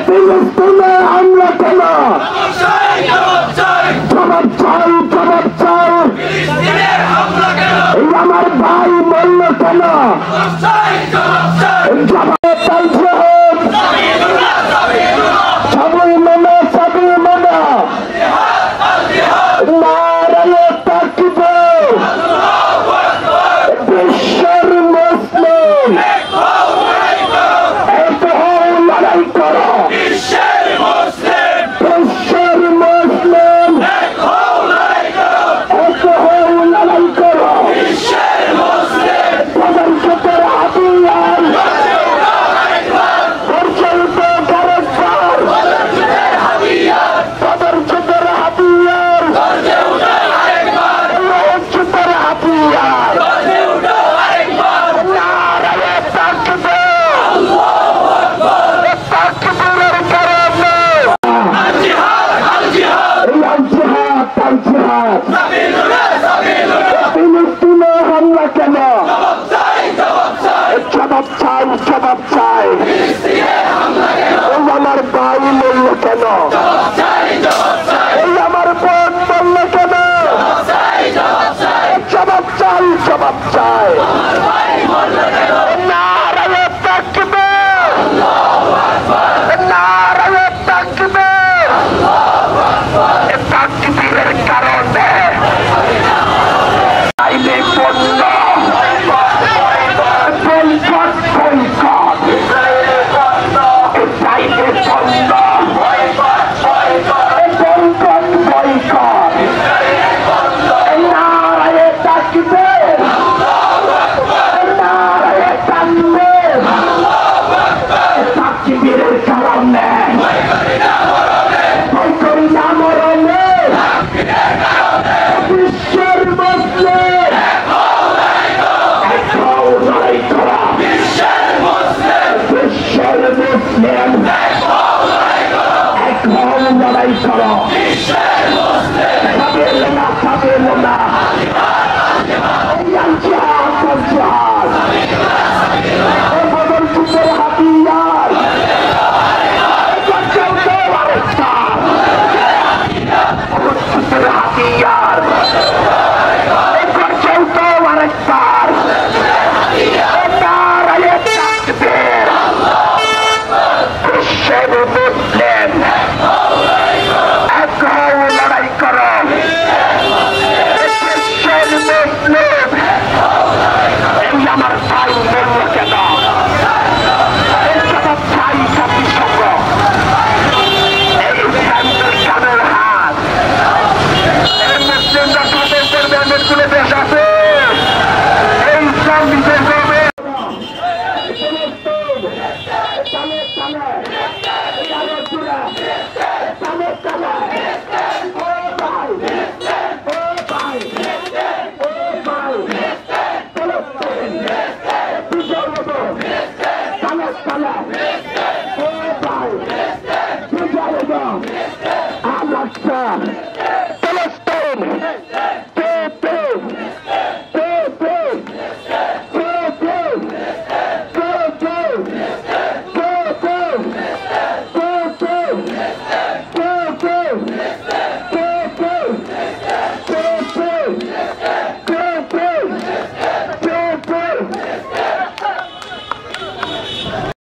ফিলিস্তিনে হামলা কেন? জবাব চাই, জবাব চাই। এই আমার ভাই মরল কেন? জবাব চাইছে সবই মনে নারায়ে তাকবীর। বিশ্বের মুসলিম এক হও লড়াই করো। বিশ্বের মুসলিম এক হও লড়াই করো। প্রধানমন্ত্রীর হাতিয়ার পরিচালিত গ্রেফতার। প্রধানমন্ত্রীর হাতিয়ার নারায়ে তাকবীর। তাকবীরের কারণে ফিলিস্তিনে হামলা কেন? জবাব চাই। এই আমার ভাই মরল কেন? এই আমার বোন মরল কেন? জবাব চাই। নারায়ে তাকবীর। নারায়ে তাকবীর। তাকবীরের কারণে আইনে পণ্য লড়াই করো। খাবেন না বদরপুরের হাতিয়ার আরেকবার নারায়ে তাকবীর। বিশ্বের মুসলিম এক হও লড়াই করো। বিশ্বের মুসলিম এই আমার ভাই মরল কেন? জবাব চাই জাতিসংঘ। এই কানের হাত এই মুসলিমরা কাদের করবে? অনেক গুলো দেশ আছে এই ইসলাম নিজের করবে। Come on.